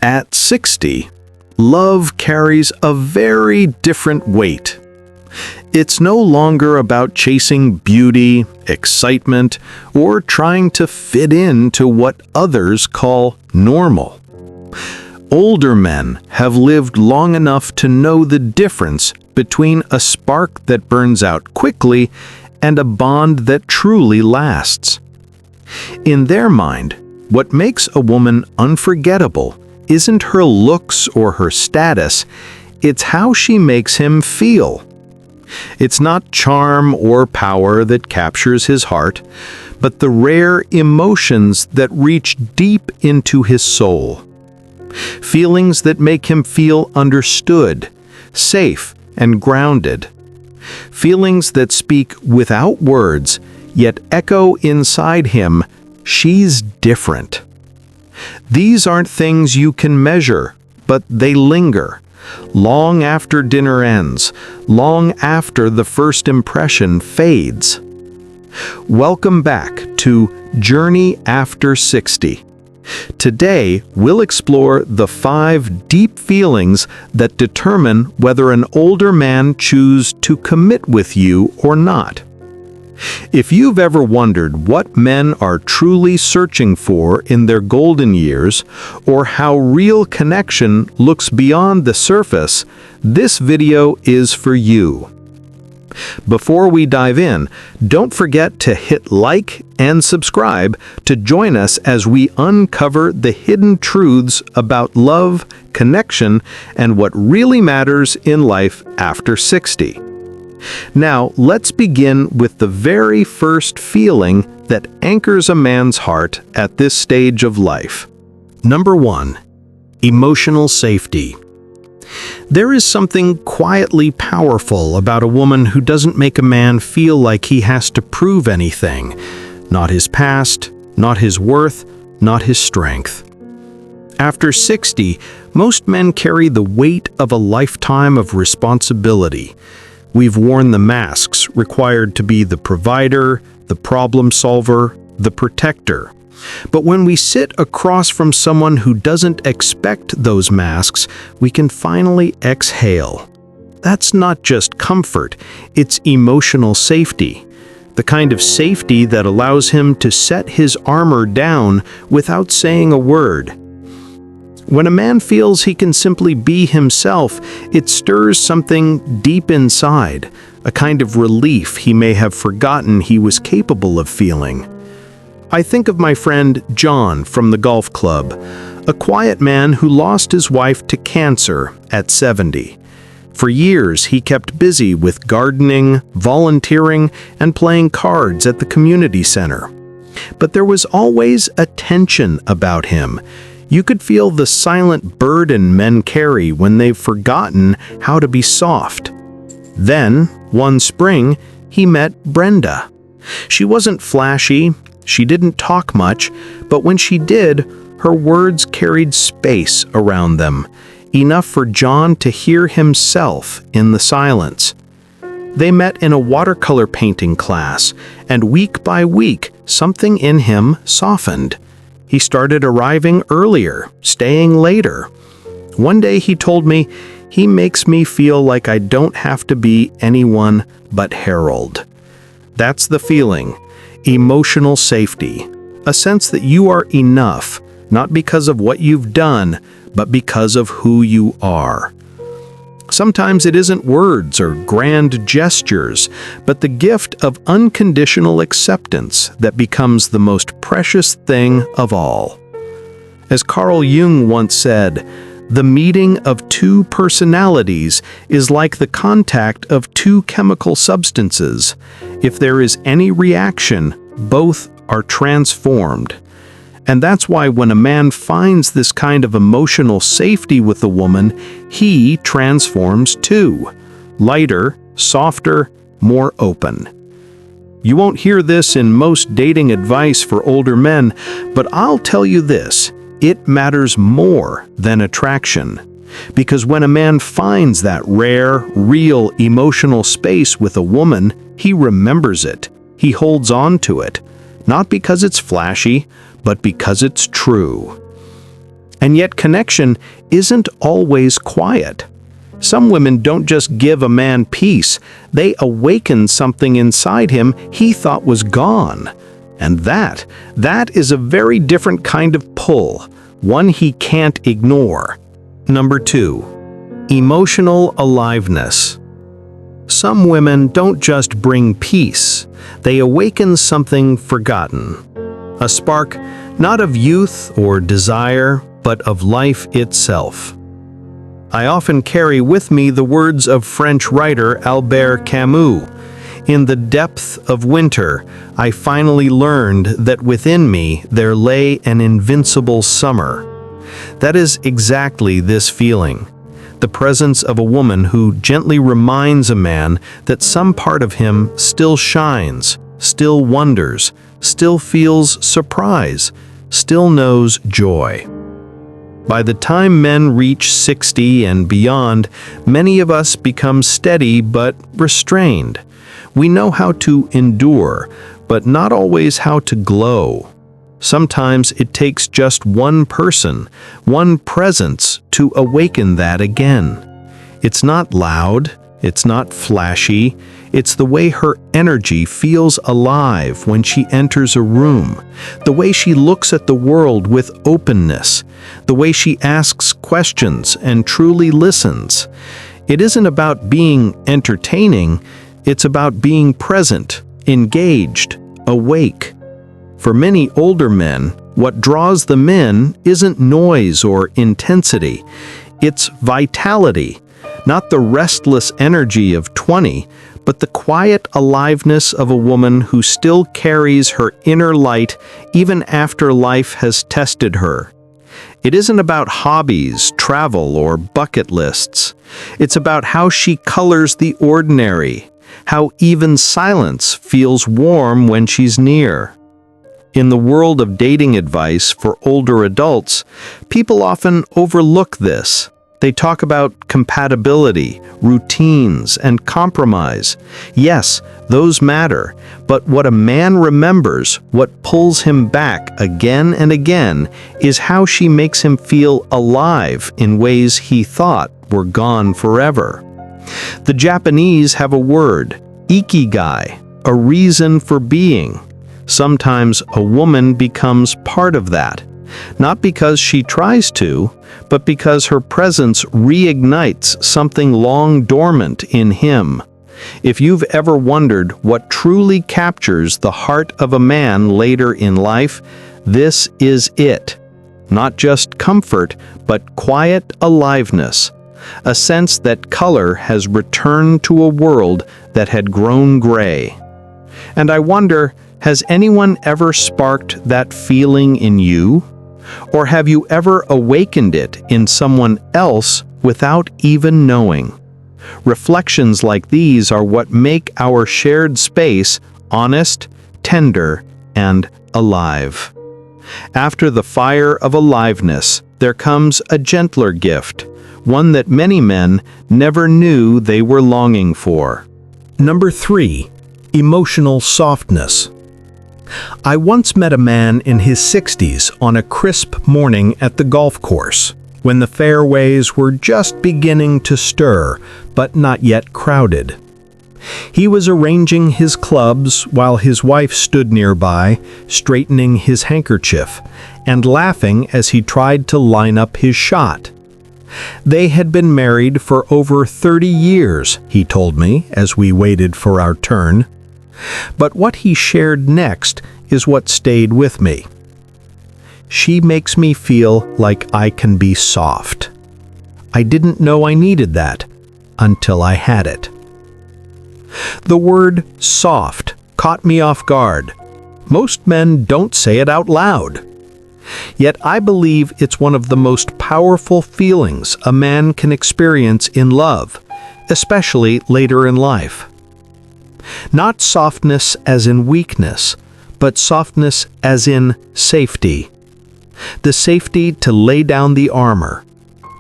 At 60, love carries a very different weight. It's no longer about chasing beauty, excitement, or trying to fit into what others call normal. Older men have lived long enough to know the difference between a spark that burns out quickly and a bond that truly lasts. In their mind, what makes a woman unforgettable isn't her looks or her status, it's how she makes him feel. It's not charm or power that captures his heart, but the rare emotions that reach deep into his soul. Feelings that make him feel understood, safe, and grounded. Feelings that speak without words, yet echo inside him, "She's different." These aren't things you can measure, but they linger. Long after dinner ends, long after the first impression fades. Welcome back to Journey After 60. Today, we'll explore the 5 deep feelings that determine whether an older man chooses to commit with you or not. If you've ever wondered what men are truly searching for in their golden years, or how real connection looks beyond the surface, this video is for you. Before we dive in, don't forget to hit like and subscribe to join us as we uncover the hidden truths about love, connection, and what really matters in life after 60. Now, let's begin with the very first feeling that anchors a man's heart at this stage of life. Number 1. Emotional safety. There is something quietly powerful about a woman who doesn't make a man feel like he has to prove anything. Not his past, not his worth, not his strength. After 60, most men carry the weight of a lifetime of responsibility. We've worn the masks required to be the provider, the problem solver, the protector. But when we sit across from someone who doesn't expect those masks, we can finally exhale. That's not just comfort, it's emotional safety. The kind of safety that allows him to set his armor down without saying a word. When a man feels he can simply be himself, it stirs something deep inside, a kind of relief he may have forgotten he was capable of feeling. I think of my friend John from the golf club, a quiet man who lost his wife to cancer at 70. For years, he kept busy with gardening, volunteering, and playing cards at the community center. But there was always a tension about him. You could feel the silent burden men carry when they've forgotten how to be soft. Then, one spring, he met Brenda. She wasn't flashy, she didn't talk much, but when she did, her words carried space around them, enough for John to hear himself in the silence. They met in a watercolor painting class, and week by week, something in him softened. He started arriving earlier, staying later. One day he told me, "He makes me feel like I don't have to be anyone but Harold." That's the feeling. Emotional safety. A sense that you are enough, not because of what you've done, but because of who you are. Sometimes it isn't words or grand gestures, but the gift of unconditional acceptance that becomes the most precious thing of all. As Carl Jung once said, the meeting of 2 personalities is like the contact of 2 chemical substances. If there is any reaction, both are transformed. And that's why when a man finds this kind of emotional safety with a woman, he transforms too. Lighter, softer, more open. You won't hear this in most dating advice for older men, but I'll tell you this, it matters more than attraction. Because when a man finds that rare, real emotional space with a woman, he remembers it. He holds on to it. Not because it's flashy, but because it's true. And yet connection isn't always quiet. Some women don't just give a man peace, they awaken something inside him he thought was gone. And that is a very different kind of pull, one he can't ignore. Number 2, emotional aliveness. Some women don't just bring peace, they awaken something forgotten. A spark, not of youth or desire, but of life itself. I often carry with me the words of French writer Albert Camus. In the depth of winter, I finally learned that within me there lay an invincible summer. That is exactly this feeling. The presence of a woman who gently reminds a man that some part of him still shines, still wonders, still feels surprise, still knows joy. By the time men reach 60 and beyond, many of us become steady but restrained. We know how to endure, but not always how to glow. Sometimes it takes just one person, one presence to awaken that again. It's not loud, it's not flashy, it's the way her energy feels alive when she enters a room, the way she looks at the world with openness, the way she asks questions and truly listens. It isn't about being entertaining, it's about being present, engaged, awake. For many older men, what draws them in isn't noise or intensity, it's vitality, not the restless energy of 20, but the quiet aliveness of a woman who still carries her inner light even after life has tested her. It isn't about hobbies, travel, or bucket lists. It's about how she colors the ordinary, how even silence feels warm when she's near. In the world of dating advice for older adults, people often overlook this. They talk about compatibility, routines, and compromise. Yes, those matter, but what a man remembers, what pulls him back again and again, is how she makes him feel alive in ways he thought were gone forever. The Japanese have a word, ikigai, a reason for being. Sometimes a woman becomes part of that, not because she tries to, but because her presence reignites something long dormant in him. If you've ever wondered what truly captures the heart of a man later in life, this is it. Not just comfort, but quiet aliveness. A sense that color has returned to a world that had grown gray. And I wonder, has anyone ever sparked that feeling in you? Or have you ever awakened it in someone else without even knowing? Reflections like these are what make our shared space honest, tender, and alive. After the fire of aliveness, there comes a gentler gift, one that many men never knew they were longing for. Number 3, emotional softness. I once met a man in his 60s on a crisp morning at the golf course, when the fairways were just beginning to stir, but not yet crowded. He was arranging his clubs while his wife stood nearby, straightening his handkerchief, and laughing as he tried to line up his shot. They had been married for over 30 years, he told me, as we waited for our turn. But what he shared next is what stayed with me. She makes me feel like I can be soft. I didn't know I needed that until I had it. The word soft caught me off guard. Most men don't say it out loud. Yet I believe it's one of the most powerful feelings a man can experience in love, especially later in life. Not softness as in weakness, but softness as in safety. The safety to lay down the armor,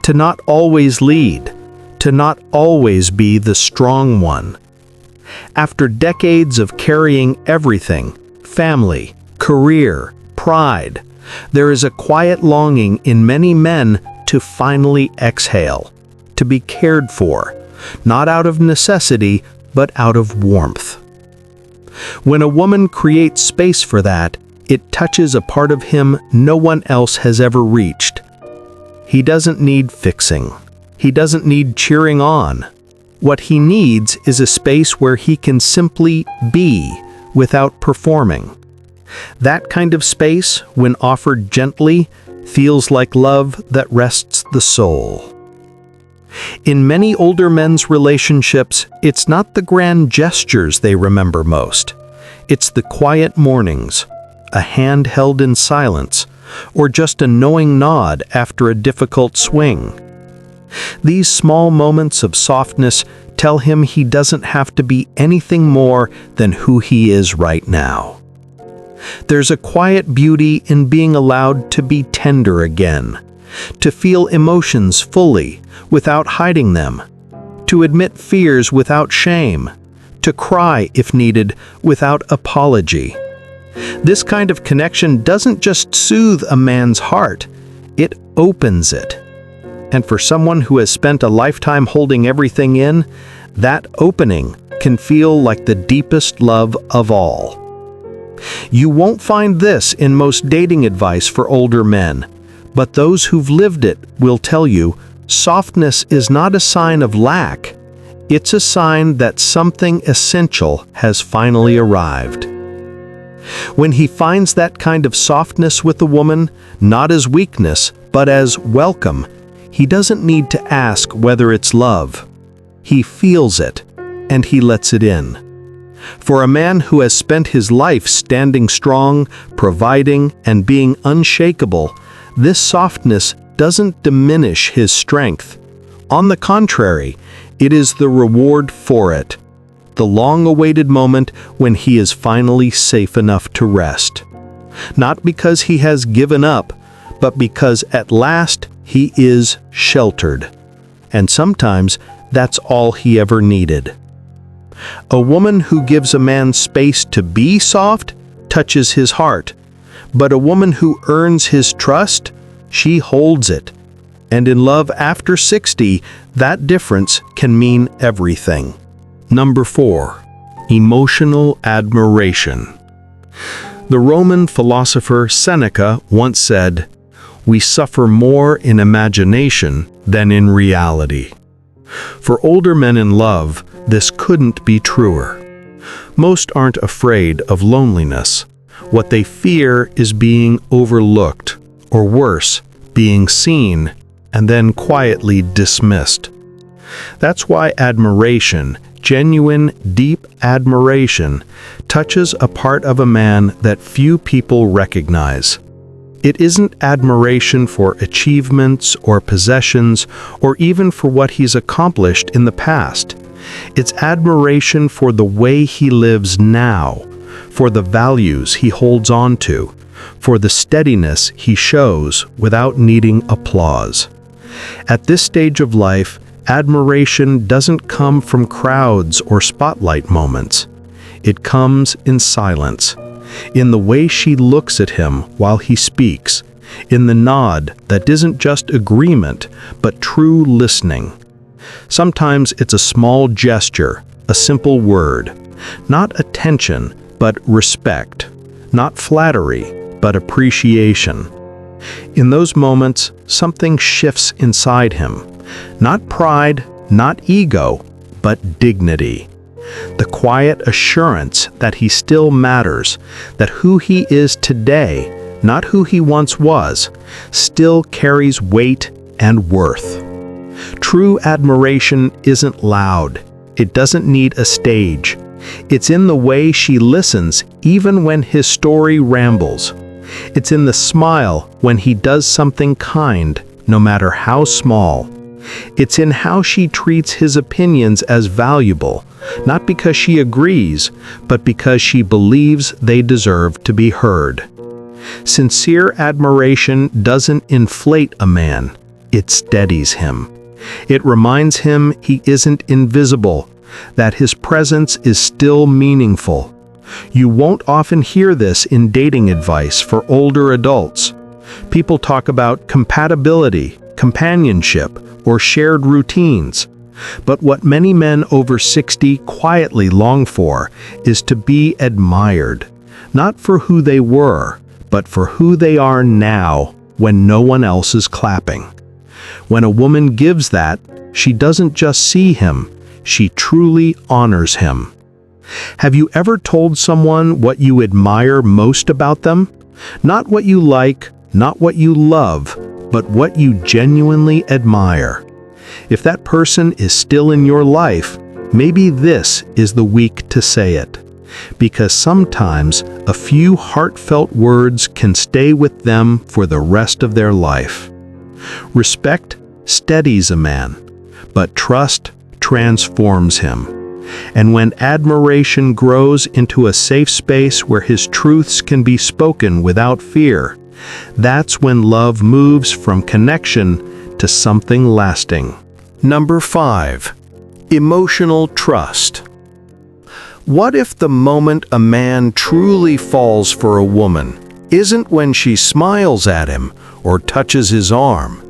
to not always lead, to not always be the strong one. After decades of carrying everything, family, career, pride, There is a quiet longing in many men to finally exhale, to be cared for, not out of necessity, but out of warmth. When a woman creates space for that, it touches a part of him no one else has ever reached. He doesn't need fixing. He doesn't need cheering on. What he needs is a space where he can simply be without performing. That kind of space, when offered gently, feels like love that rests the soul. In many older men's relationships, it's not the grand gestures they remember most. It's the quiet mornings, a hand held in silence, or just a knowing nod after a difficult swing. These small moments of softness tell him he doesn't have to be anything more than who he is right now. There's a quiet beauty in being allowed to be tender again, to feel emotions fully, without hiding them, to admit fears without shame, to cry if needed without apology. This kind of connection doesn't just soothe a man's heart, it opens it. And for someone who has spent a lifetime holding everything in, that opening can feel like the deepest love of all. You won't find this in most dating advice for older men, but those who've lived it will tell you softness is not a sign of lack, it's a sign that something essential has finally arrived. When he finds that kind of softness with a woman, not as weakness, but as welcome, he doesn't need to ask whether it's love. He feels it, and he lets it in. For a man who has spent his life standing strong, providing, and being unshakable, this softness doesn't diminish his strength. On the contrary, it is the reward for it, the long-awaited moment when he is finally safe enough to rest. Not because he has given up, but because at last he is sheltered. And sometimes that's all he ever needed. A woman who gives a man space to be soft touches his heart, but a woman who earns his trust, she holds it. And in love after 60, that difference can mean everything. Number 4. Emotional admiration. The Roman philosopher Seneca once said, "We suffer more in imagination than in reality." For older men in love, this couldn't be truer. Most aren't afraid of loneliness. What they fear is being overlooked, or worse, being seen, and then quietly dismissed. That's why admiration, genuine, deep admiration, touches a part of a man that few people recognize. It isn't admiration for achievements or possessions, or even for what he's accomplished in the past. It's admiration for the way he lives now, for the values he holds on to, for the steadiness he shows without needing applause. At this stage of life, admiration doesn't come from crowds or spotlight moments. It comes in silence, in the way she looks at him while he speaks, in the nod that isn't just agreement, but true listening. Sometimes it's a small gesture, a simple word, not attention, but respect, not flattery, but appreciation. In those moments, something shifts inside him, not pride, not ego, but dignity. The quiet assurance that he still matters, that who he is today, not who he once was, still carries weight and worth. True admiration isn't loud. It doesn't need a stage. It's in the way she listens even when his story rambles. It's in the smile when he does something kind, no matter how small. It's in how she treats his opinions as valuable, not because she agrees, but because she believes they deserve to be heard. Sincere admiration doesn't inflate a man, it steadies him. It reminds him he isn't invisible, that his presence is still meaningful. You won't often hear this in dating advice for older adults. People talk about compatibility, companionship, or shared routines. But what many men over 60 quietly long for is to be admired, not for who they were, but for who they are now when no one else is clapping. When a woman gives that, she doesn't just see him, she truly honors him. Have you ever told someone what you admire most about them? Not what you like, not what you love, but what you genuinely admire. If that person is still in your life, maybe this is the week to say it. Because sometimes a few heartfelt words can stay with them for the rest of their life. Respect steadies a man, but trust transforms him. And when admiration grows into a safe space where his truths can be spoken without fear, that's when love moves from connection to something lasting. Number 5. Emotional trust. What if the moment a man truly falls for a woman isn't when she smiles at him or touches his arm,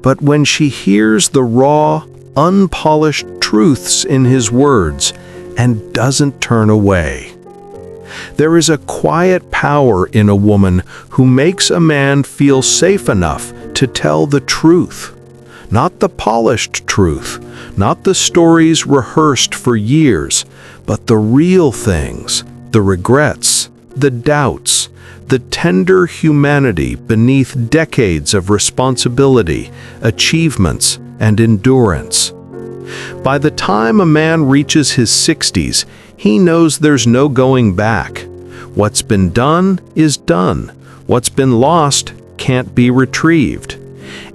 but when she hears the raw, unpolished truths in his words and doesn't turn away? There is a quiet power in a woman who makes a man feel safe enough to tell the truth. Not the polished truth, not the stories rehearsed for years, but the real things, the regrets, the doubts, the tender humanity beneath decades of responsibility, achievements, and endurance. By the time a man reaches his 60s, he knows there's no going back. What's been done is done. What's been lost can't be retrieved.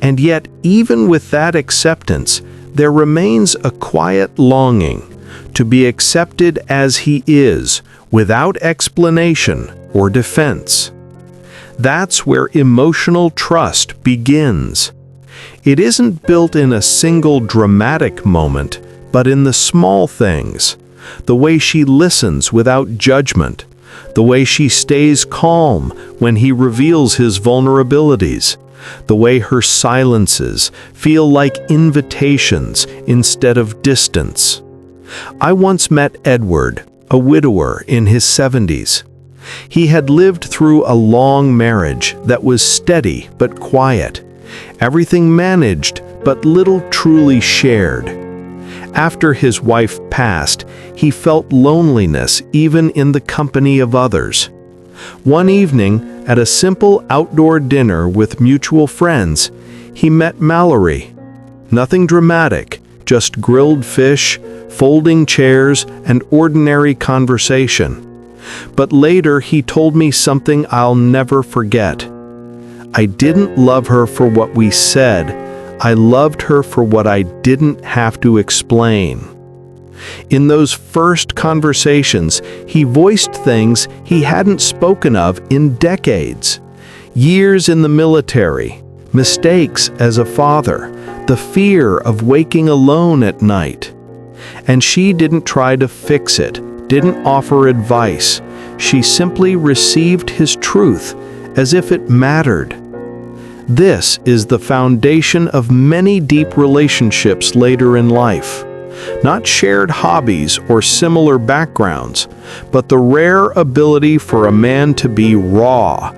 And yet, even with that acceptance, there remains a quiet longing to be accepted as he is, without explanation or defense. That's where emotional trust begins. It isn't built in a single dramatic moment, but in the small things. The way she listens without judgment, the way she stays calm when he reveals his vulnerabilities, the way her silences feel like invitations instead of distance. I once met Edward, a widower in his 70s. He had lived through a long marriage that was steady but quiet, everything managed but little truly shared. After his wife passed, he felt loneliness even in the company of others. One evening, at a simple outdoor dinner with mutual friends, he met Mallory. Nothing dramatic, just grilled fish, folding chairs, and ordinary conversation. But later he told me something I'll never forget. I didn't love her for what we said. I loved her for what I didn't have to explain. In those first conversations, he voiced things he hadn't spoken of in decades. Years in the military, mistakes as a father, the fear of waking alone at night. And she didn't try to fix it, didn't offer advice. She simply received his truth as if it mattered. This is the foundation of many deep relationships later in life. Not shared hobbies or similar backgrounds, but the rare ability for a man to be raw,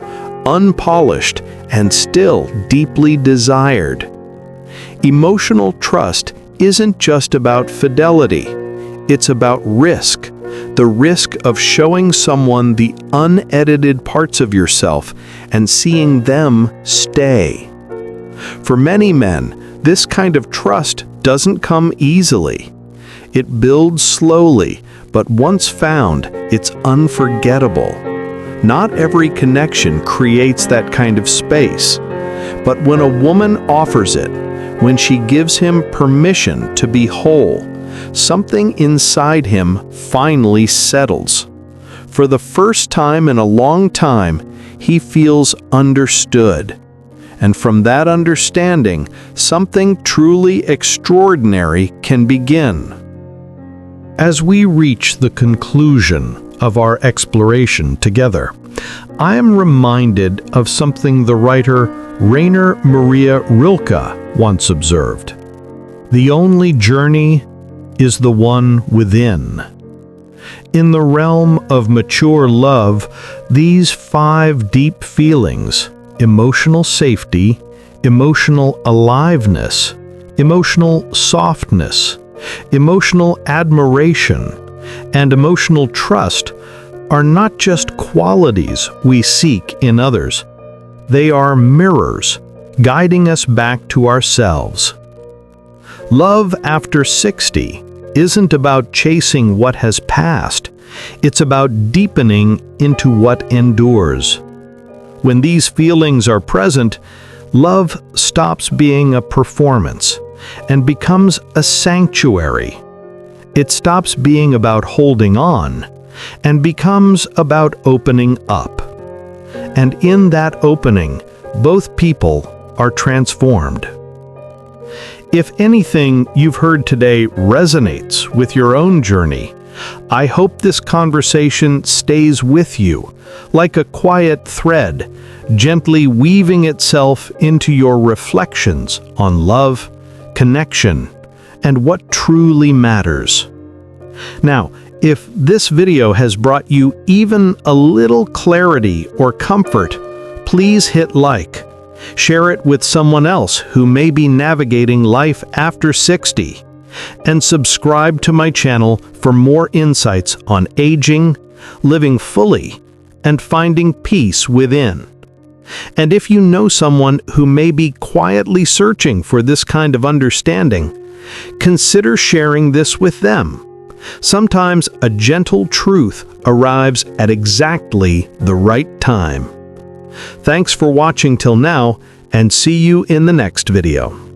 unpolished, and still deeply desired. Emotional trust isn't just about fidelity. It's about risk. The risk of showing someone the unedited parts of yourself and seeing them stay. For many men, this kind of trust doesn't come easily. It builds slowly, but once found, it's unforgettable. Not every connection creates that kind of space. But when a woman offers it, when she gives him permission to be whole, something inside him finally settles. For the first time in a long time, he feels understood. And from that understanding, something truly extraordinary can begin. As we reach the conclusion of our exploration together, I am reminded of something the writer Rainer Maria Rilke once observed. The only journey is the one within. In the realm of mature love, these 5 deep feelings, emotional safety, emotional aliveness, emotional softness, emotional admiration, and emotional trust, are not just qualities we seek in others. They are mirrors, guiding us back to ourselves. Love after 60 isn't about chasing what has passed. It's about deepening into what endures. When these feelings are present, love stops being a performance and becomes a sanctuary. It stops being about holding on and becomes about opening up. And in that opening, both people are transformed. If anything you've heard today resonates with your own journey, I hope this conversation stays with you like a quiet thread, gently weaving itself into your reflections on love, connection, and what truly matters. Now, if this video has brought you even a little clarity or comfort, please hit like. Share it with someone else who may be navigating life after 60. And subscribe to my channel for more insights on aging, living fully, and finding peace within. And if you know someone who may be quietly searching for this kind of understanding, consider sharing this with them. Sometimes a gentle truth arrives at exactly the right time. Thanks for watching till now, and see you in the next video.